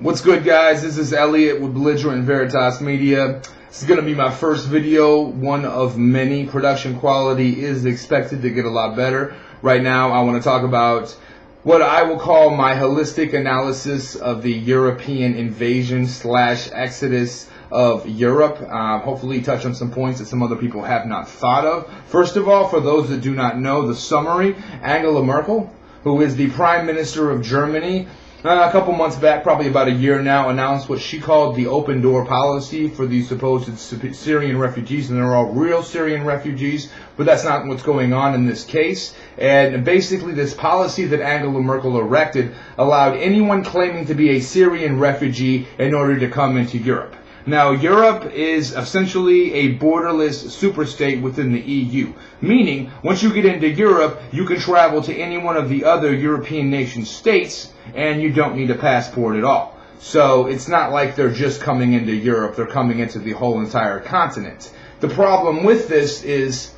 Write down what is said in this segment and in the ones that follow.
What's good, guys? This is Elliot with Belligerent Veritas Media. This is going to be my first video, one of many. Production quality is expected to get a lot better. Right now, I want to talk about what I will call my holistic analysis of the European invasion / exodus of Europe. Hopefully touch on some points that some other people have not thought of. First of all, for those that do not know the summary, Angela Merkel, who is the Prime Minister of Germany, a couple months back, probably about a year now, announced what she called the open door policy for these supposed Syrian refugees, and they're all real Syrian refugees, but that's not what's going on in this case. And basically this policy that Angela Merkel erected allowed anyone claiming to be a Syrian refugee in order to come into Europe. Now, Europe is essentially a borderless superstate within the EU, meaning once you get into Europe, you can travel to any one of the other European nation states and you don't need a passport at all. So it's not like they're just coming into Europe, they're coming into the whole entire continent. The problem with this is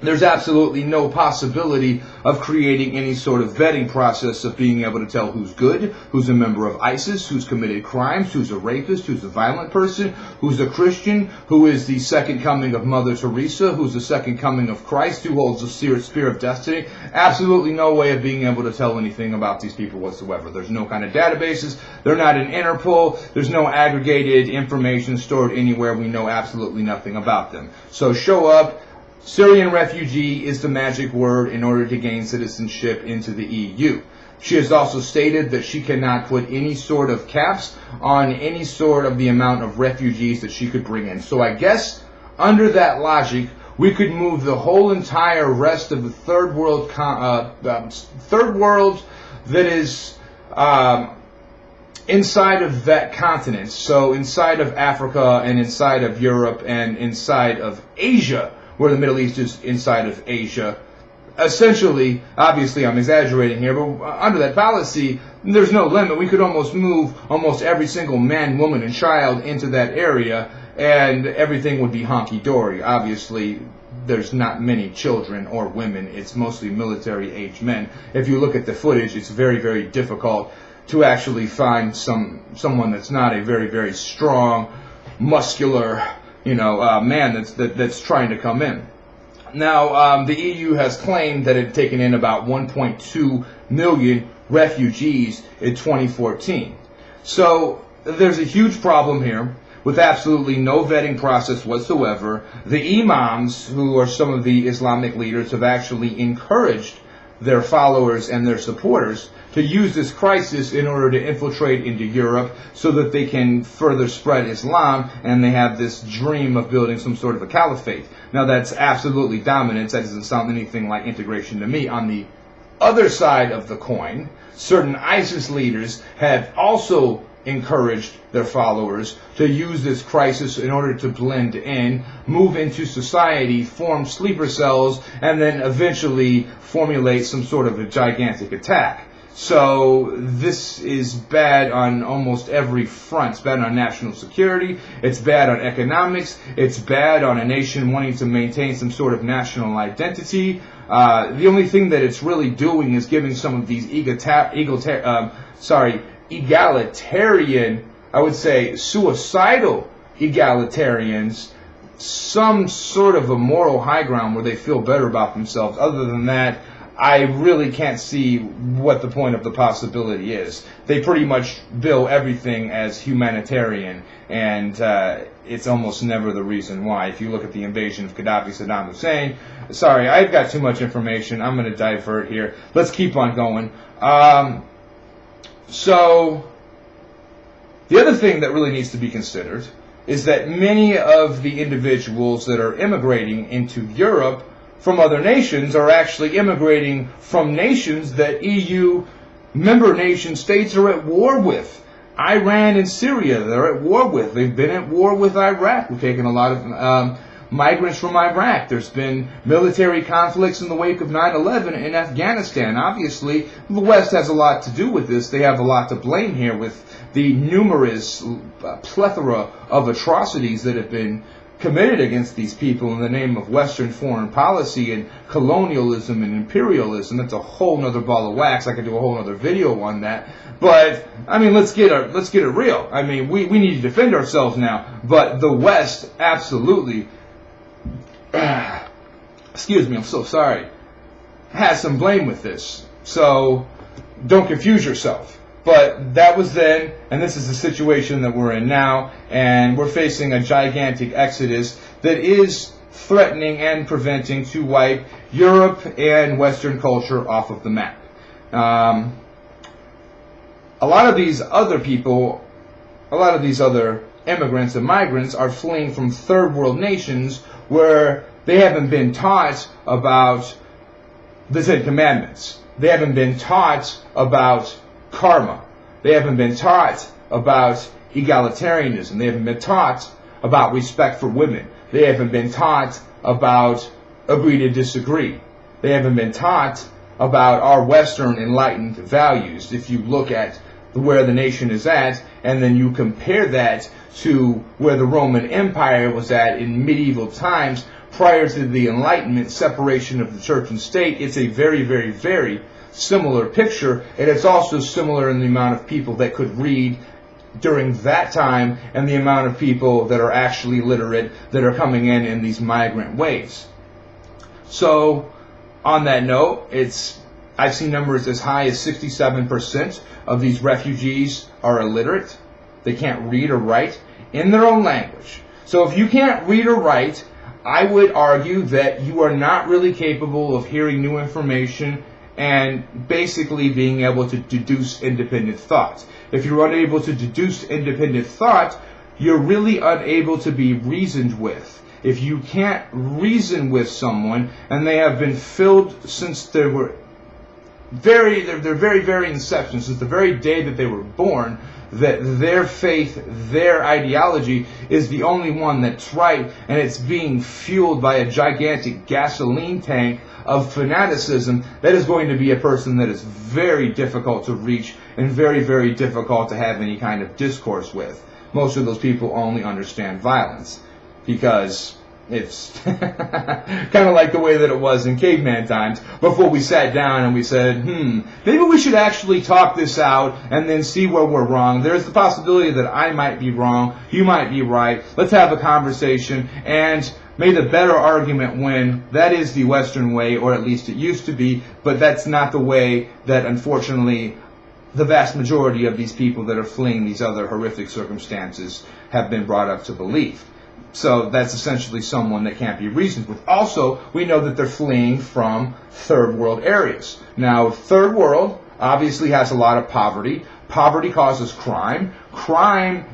there's absolutely no possibility of creating any sort of vetting process of being able to tell who's good, who's a member of ISIS, who's committed crimes, who's a rapist, who's a violent person, who's a Christian, who is the second coming of Mother Teresa, who's the second coming of Christ, who holds the spear of destiny. Absolutely no way of being able to tell anything about these people whatsoever. There's no kind of databases. They're not in Interpol. There's no aggregated information stored anywhere. We know absolutely nothing about them. So show up. Syrian refugee is the magic word in order to gain citizenship into the EU. She has also stated that she cannot put any sort of caps on any sort of the amount of refugees that she could bring in. So I guess under that logic, we could move the whole entire rest of the third world that is inside of that continent. So inside of Africa and inside of Europe and inside of Asia, where the Middle East is inside of Asia. Essentially, obviously I'm exaggerating here, but under that policy, there's no limit. We could almost move almost every single man, woman, and child into that area, and everything would be honky-dory. Obviously, there's not many children or women. It's mostly military-aged men. If you look at the footage, it's very, very difficult to actually find someone that's not a very, very strong, muscular, man that's trying to come in. Now, the EU has claimed that it had taken in about 1.2 million refugees in 2014. So there's a huge problem here with absolutely no vetting process whatsoever. The imams, who are some of the Islamic leaders, have actually encouraged their followers and their supporters to use this crisis in order to infiltrate into Europe so that they can further spread Islam, and they have this dream of building some sort of a caliphate. Now that's absolutely dominance. That doesn't sound anything like integration to me. On the other side of the coin, certain ISIS leaders have also encouraged their followers to use this crisis in order to blend in, move into society, form sleeper cells, and then eventually formulate some sort of a gigantic attack. So this is bad on almost every front. It's bad on national security, it's bad on economics, it's bad on a nation wanting to maintain some sort of national identity. The only thing that it's really doing is giving some of these egalitarian, I would say suicidal egalitarians, some sort of a moral high ground where they feel better about themselves. Other than that, I really can't see what the point of the possibility is. They pretty much bill everything as humanitarian, and it's almost never the reason why. If you look at the invasion of Gaddafi, Saddam Hussein, sorry, I've got too much information. I'm going to divert here. Let's keep on going. So the other thing that really needs to be considered is that many of the individuals that are immigrating into Europe from other nations are actually immigrating from nations that EU member nation states are at war with. Iran and Syria, they're at war with. They've been at war with Iraq. We've taken a lot of migrants from Iraq. There's been military conflicts in the wake of 9/11 in Afghanistan. Obviously, the West has a lot to do with this. They have a lot to blame here with the numerous plethora of atrocities that have been committed against these people in the name of Western foreign policy and colonialism and imperialism. That's a whole nother ball of wax. I could do a whole nother video on that. But I mean, let's get it real. I mean, we need to defend ourselves now. But the West absolutely, excuse me, I'm so sorry, has some blame with this. So don't confuse yourself. But that was then, and this is the situation that we're in now, and we're facing a gigantic exodus that is threatening and preventing to wipe Europe and Western culture off of the map. A lot of these other people, a lot of these other immigrants and migrants are fleeing from third world nations where they haven't been taught about the Ten Commandments. They haven't been taught about karma. They haven't been taught about egalitarianism. They haven't been taught about respect for women. They haven't been taught about agree to disagree. They haven't been taught about our Western enlightened values. If you look at where the nation is at, and then you compare that to where the Roman Empire was at in medieval times prior to the Enlightenment separation of the church and state, it's a very, very, very similar picture, and it's also similar in the amount of people that could read during that time and the amount of people that are actually literate that are coming in these migrant waves. So on that note, I've seen numbers as high as 67% of these refugees are illiterate. They can't read or write in their own language. So if you can't read or write, I would argue that you are not really capable of hearing new information and basically being able to deduce independent thought. If you're unable to deduce independent thought, you're really unable to be reasoned with. If you can't reason with someone and they have been filled since they were very inception, since the very day that they were born, that their faith, their ideology is the only one that's right, and it's being fueled by a gigantic gasoline tank of fanaticism, that is going to be a person that is very difficult to reach and very, very difficult to have any kind of discourse with. Most of those people only understand violence because it's kind of like the way that it was in caveman times before we sat down and we said, maybe we should actually talk this out and then see where we're wrong. There's the possibility that I might be wrong, you might be right. Let's have a conversation, and may the better argument win. That is the Western way, or at least it used to be, but that's not the way that, unfortunately, the vast majority of these people that are fleeing these other horrific circumstances have been brought up to believe. So that's essentially someone that can't be reasoned with. Also, we know that they're fleeing from third world areas. Now, third world obviously has a lot of poverty. Poverty causes crime. Crime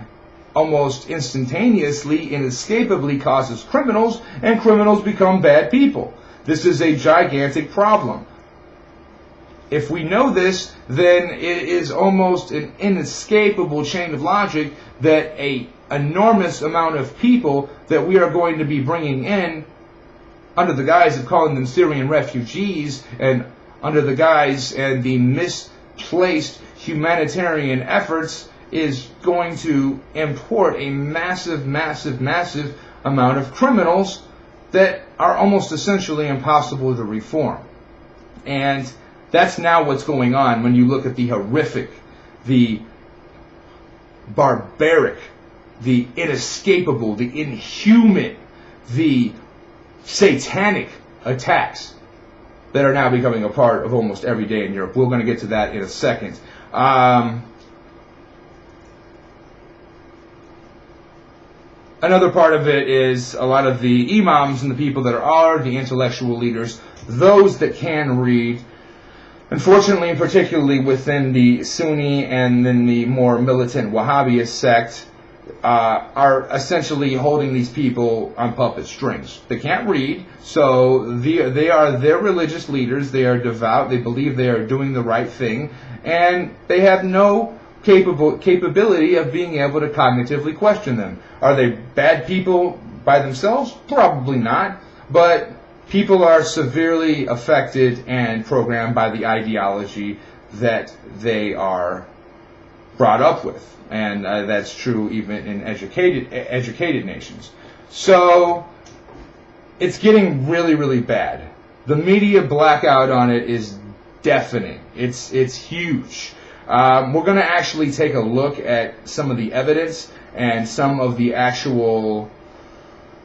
almost instantaneously, inescapably causes criminals, and criminals become bad people. This is a gigantic problem. If we know this, then it is almost an inescapable chain of logic that a enormous amount of people that we are going to be bringing in under the guise of calling them Syrian refugees and under the guise and the misplaced humanitarian efforts is going to import a massive, massive, massive amount of criminals that are almost essentially impossible to reform. And that's now what's going on when you look at the horrific, the barbaric, the inescapable, the inhuman, the satanic attacks that are now becoming a part of almost every day in Europe. We're going to get to that in a second. Another part of it is a lot of the imams and the people that are the intellectual leaders, those that can read. Unfortunately, and particularly within the Sunni and then the more militant Wahhabist sect, are essentially holding these people on puppet strings. They can't read, so they are their religious leaders. They are devout. They believe they are doing the right thing, and they have no capability of being able to cognitively question them. Are they bad people by themselves? Probably not, but people are severely affected and programmed by the ideology that they are brought up with. And that's true even in educated nations. So it's getting really, really bad. The media blackout on it is deafening. It's huge. We're going to actually take a look at some of the evidence and some of the actual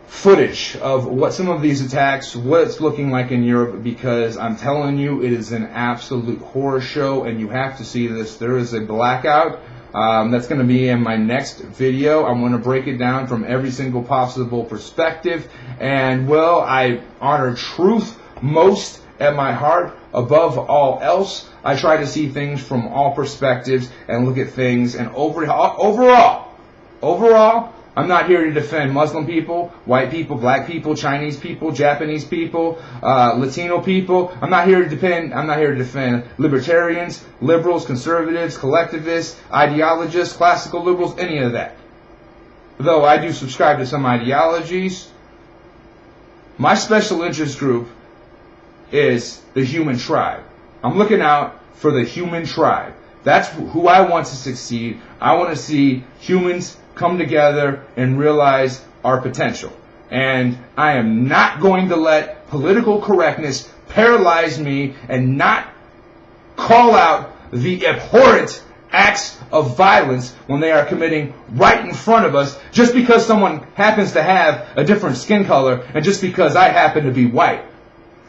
footage of what some of these attacks, what it's looking like in Europe, because I'm telling you, it is an absolute horror show, and you have to see this. There is a blackout. That's going to be in my next video. I'm going to break it down from every single possible perspective. And, well, I honor truth most at my heart above all else. I try to see things from all perspectives and look at things. And overall, I'm not here to defend Muslim people, white people, black people, Chinese people, Japanese people, Latino people. I'm not here to defend libertarians, liberals, conservatives, collectivists, ideologists, classical liberals, any of that. Though I do subscribe to some ideologies, my special interest group is the human tribe. I'm looking out for the human tribe. That's who I want to succeed. I want to see humans come together and realize our potential. And I am not going to let political correctness paralyze me and not call out the abhorrent acts of violence when they are committing right in front of us, just because someone happens to have a different skin color and just because I happen to be white.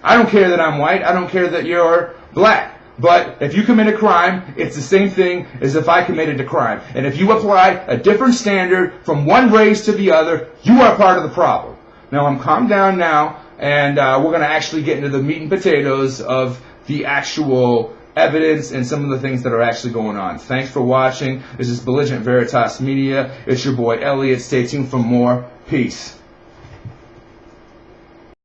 I don't care that I'm white. I don't care that you're black. But if you commit a crime, it's the same thing as if I committed a crime. And if you apply a different standard from one race to the other, you are part of the problem. Now, I'm calmed down now, and we're going to actually get into the meat and potatoes of the actual evidence and some of the things that are actually going on. Thanks for watching. This is Belligerent Veritas Media. It's your boy Elliot. Stay tuned for more. Peace.